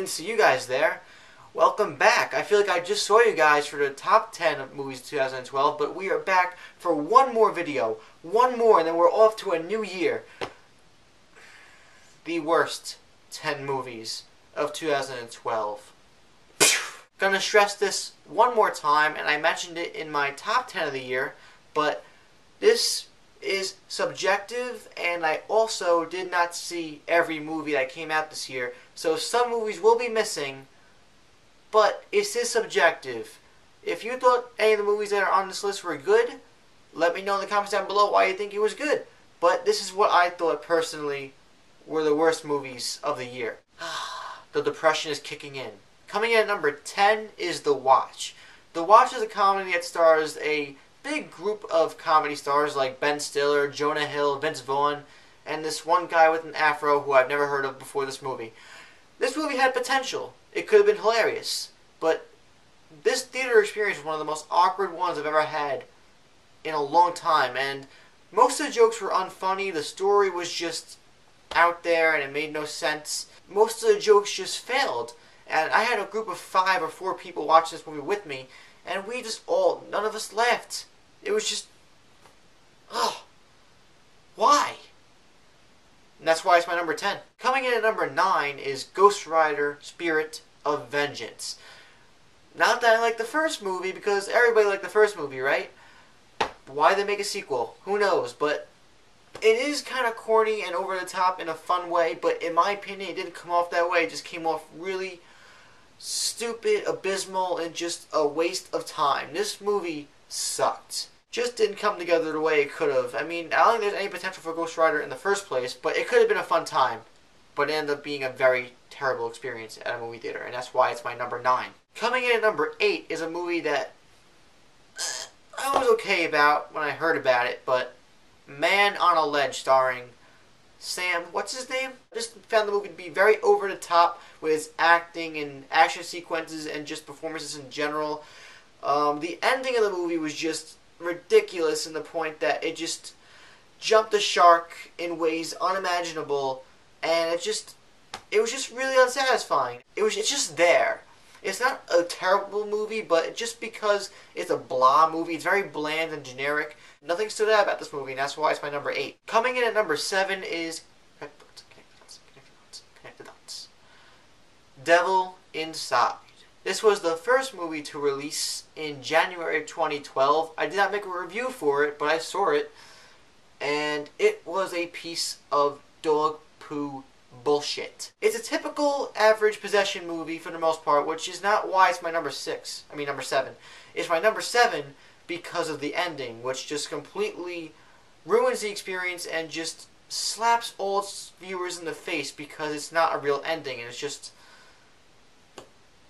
didn't see you guys there. Welcome back. I feel like I just saw you guys for the top 10 of movies of 2012, but we are back for one more video. One more, and then we're off to a new year. The worst 10 movies of 2012. Gonna stress this one more time, and I mentioned it in my top 10 of the year, but this is subjective, and I also did not see every movie that came out this year, so some movies will be missing, but it is subjective. If you thought any of the movies that are on this list were good, let me know in the comments down below why you think it was good. But this is what I thought personally were the worst movies of the year. The depression is kicking in. Coming in at number 10 is The Watch. The Watch is a comedy that stars a big group of comedy stars like Ben Stiller, Jonah Hill, Vince Vaughn, and this one guy with an afro who I've never heard of before this movie. This movie had potential. It could have been hilarious, but this theater experience was one of the most awkward ones I've ever had in a long time, and most of the jokes were unfunny. The story was just out there and it made no sense. Most of the jokes just failed, and I had a group of 5 or 4 people watch this movie with me, and we just none of us laughed. It was just, why? And that's why it's my number 10. Coming in at number 9 is Ghost Rider: Spirit of Vengeance. Not that I like the first movie, because everybody liked the first movie, right? Why they make a sequel? Who knows? But it is kind of corny and over the top in a fun way, but in my opinion, it didn't come off that way. It just came off really stupid, abysmal, and just a waste of time. This movie sucked. Just didn't come together the way it could have. I mean, I don't think there's any potential for Ghost Rider in the first place, but it could have been a fun time. But it ended up being a very terrible experience at a movie theater, and that's why it's my number 9. Coming in at number 8 is a movie that I was okay about when I heard about it, but Man on a Ledge, starring Sam, what's his name? I just found the movie to be very over the top with its acting and action sequences and just performances in general. The ending of the movie was just ridiculous in the point that it just jumped the shark in ways unimaginable, and it was just really unsatisfying. It's just there. It's not a terrible movie, but just because it's a blah movie, it's very bland and generic. Nothing stood out about this movie, and that's why it's my number 8. Coming in at number 7 is Connect the Dots. Devil Inside. This was the first movie to release in January of 2012. I did not make a review for it, but I saw it, and it was a piece of dog poo bullshit. It's a typical average possession movie for the most part, which is not why it's my number 7. It's my number 7 because of the ending, which just completely ruins the experience and just slaps all its viewers in the face because it's not a real ending, and it's just,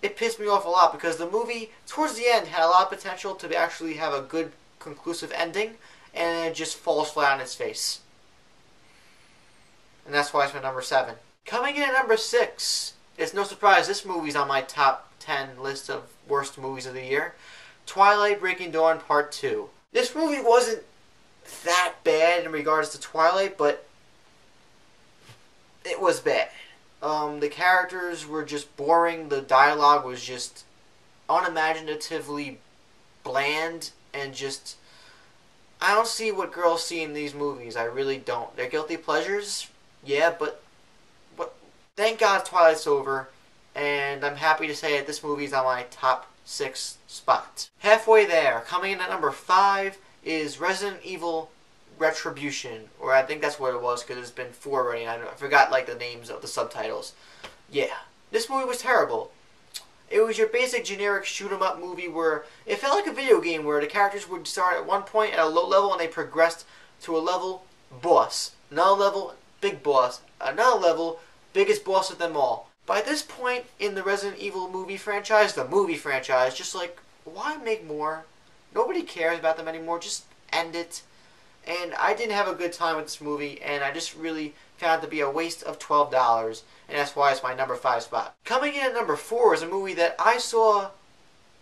it pissed me off a lot because the movie towards the end had a lot of potential to actually have a good conclusive ending, and it just falls flat on its face. And that's why it's my number 7. Coming in at number 6, it's no surprise this movie's on my top 10 list of worst movies of the year. Twilight Breaking Dawn Part 2. This movie wasn't that bad in regards to Twilight, but it was bad. The characters were just boring. The dialogue was just unimaginatively bland, and just, I don't see what girls see in these movies. I really don't. They're guilty pleasures, yeah, but thank God Twilight's over, and I'm happy to say that this movie's on my top 6 spot. Halfway there, coming in at number 5 is Resident Evil Retribution, or I think that's what it was, because there's been 4 already, and I forgot like the names of the subtitles. Yeah, this movie was terrible. It was your basic generic shoot-'em-up movie where it felt like a video game where the characters would start at one point at a low level and they progressed to a level, boss. Another level, big boss. Another level, biggest boss of them all. By this point in the Resident Evil movie franchise, just like, why make more? Nobody cares about them anymore, just end it. And I didn't have a good time with this movie, and I just really found it to be a waste of $12, and that's why it's my number 5 spot. Coming in at number 4 is a movie that I saw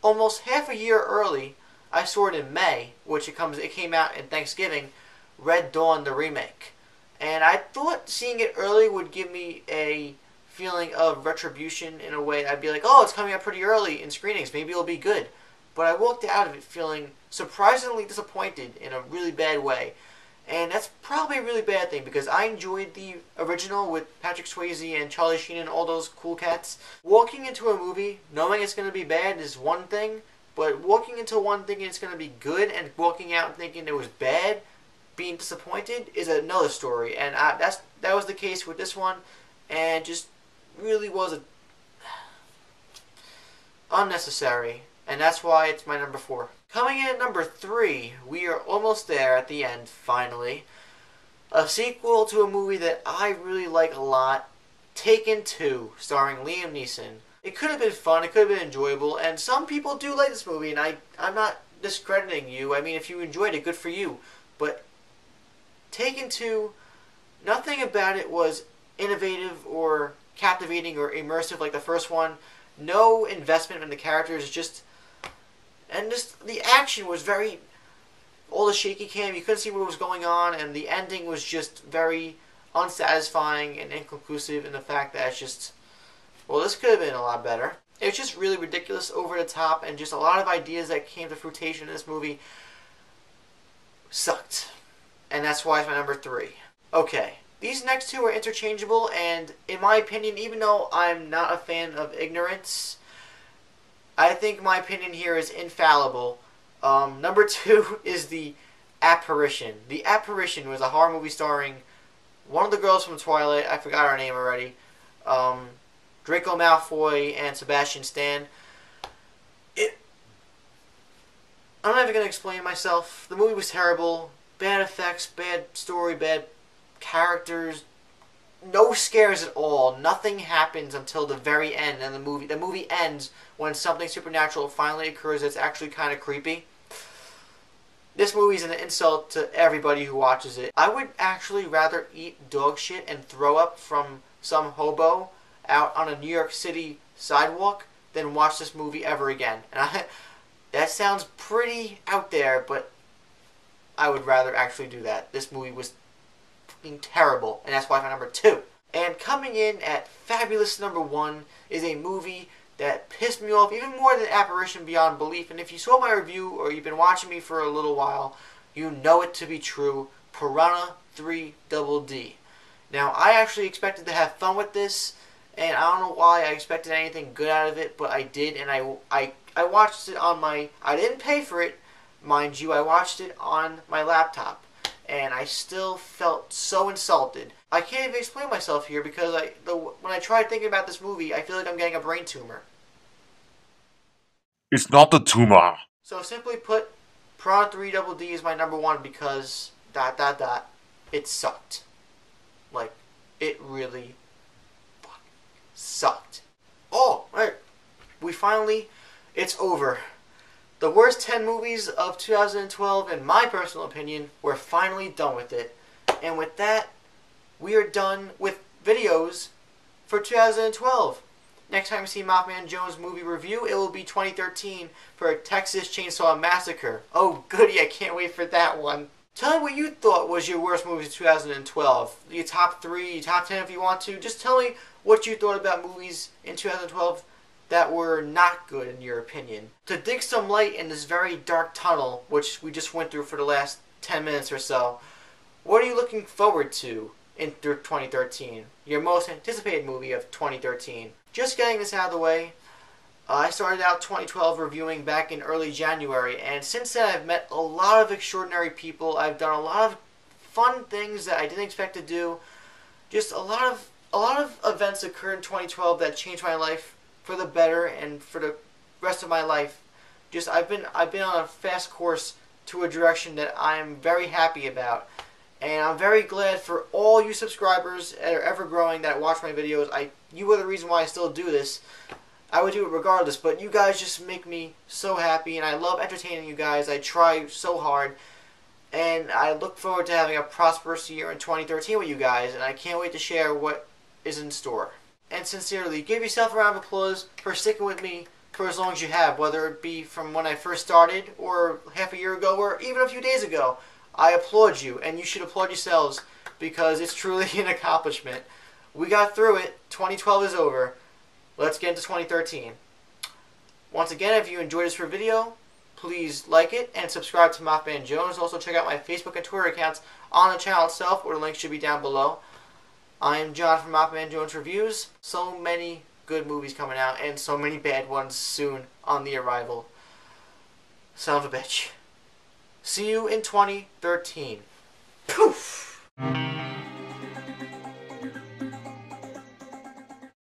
almost half a year early. I saw it in May, which it came out in Thanksgiving, Red Dawn the remake. And I thought seeing it early would give me a feeling of retribution in a way. I'd be like, oh, it's coming out pretty early in screenings. Maybe it'll be good. But I walked out of it feeling surprisingly disappointed in a really bad way. And that's probably a really bad thing because I enjoyed the original with Patrick Swayze and Charlie Sheen and all those cool cats. Walking into a movie knowing it's going to be bad is one thing, but walking into one thinking it's going to be good and walking out thinking it was bad, being disappointed, is another story. And that was the case with this one, and just really was unnecessary. And that's why it's my number 4. Coming in at number 3, we are almost there at the end, finally. A sequel to a movie that I really like a lot, Taken 2, starring Liam Neeson. It could have been fun, it could have been enjoyable, and some people do like this movie, and I'm not discrediting you. I mean, if you enjoyed it, good for you. But Taken 2, nothing about it was innovative or captivating or immersive like the first one. No investment in the characters, just the action was very, all the shaky cam, you couldn't see what was going on, and the ending was just very unsatisfying and inconclusive in the fact that it's just, well, this could have been a lot better. It was just really ridiculous, over the top, and just a lot of ideas that came to fruition in this movie sucked. And that's why it's my number 3. Okay, these next two are interchangeable, and in my opinion, even though I'm not a fan of ignorance, I think my opinion here is infallible. Number 2 is The Apparition. The Apparition was a horror movie starring one of the girls from Twilight. I forgot her name already. Draco Malfoy and Sebastian Stan. I'm not even going to explain myself. The movie was terrible. Bad effects, bad story, bad characters. No scares at all. Nothing happens until the very end, and the movie ends when something supernatural finally occurs that's actually kind of creepy. This movie is an insult to everybody who watches it. I would actually rather eat dog shit and throw up from some hobo out on a New York City sidewalk than watch this movie ever again. And that sounds pretty out there, but I would rather actually do that. This movie was fucking terrible, and that's why my number 2. And coming in at fabulous number 1 is a movie that pissed me off even more than Apparition Beyond Belief. And if you saw my review or you've been watching me for a little while, you know it to be true. Piranha 3 Double D. Now, I actually expected to have fun with this, and I don't know why I expected anything good out of it, but I did, and I watched it on my... I didn't pay for it, mind you. I watched it on my laptop, and I still felt so insulted. I can't even explain myself here because when I tried thinking about this movie, I feel like I'm getting a brain tumor. It's not a tumor. So simply put, Piranha 3 Double D is my number 1 because ... it sucked. Like, it really sucked. Oh, right. It's over. The worst 10 movies of 2012, in my personal opinion, we're finally done with it. And with that, we are done with videos for 2012. Next time you see MaffmanJones movie review, it will be 2013 for Texas Chainsaw Massacre. Oh goody, I can't wait for that one. Tell me what you thought was your worst movies of 2012. Your top 3, your top 10 if you want to. Just tell me what you thought about movies in 2012 that were not good in your opinion. To dig some light in this very dark tunnel, which we just went through for the last 10 minutes or so, what are you looking forward to in 2013? Your most anticipated movie of 2013. Just getting this out of the way, I started out 2012 reviewing back in early January, and since then I've met a lot of extraordinary people. I've done a lot of fun things that I didn't expect to do. Just a lot of events occurred in 2012 that changed my life for the better and for the rest of my life. Just I've been on a fast course to a direction that I'm very happy about. And I'm very glad for all you subscribers that are ever growing that watch my videos. You are the reason why I still do this. I would do it regardless, but you guys just make me so happy, and I love entertaining you guys. I try so hard, and I look forward to having a prosperous year in 2013 with you guys, and I can't wait to share what is in store. And sincerely, give yourself a round of applause for sticking with me for as long as you have, whether it be from when I first started, or half a year ago, or even a few days ago. I applaud you, and you should applaud yourselves, because it's truly an accomplishment. We got through it. 2012 is over. Let's get into 2013. Once again, if you enjoyed this video, please like it and subscribe to MaffmanJones. Also check out my Facebook and Twitter accounts on the channel itself, or the link should be down below. I am John from MaffmanJones Reviews. So many good movies coming out and so many bad ones soon on the arrival. Son of a bitch. See you in 2013. Poof!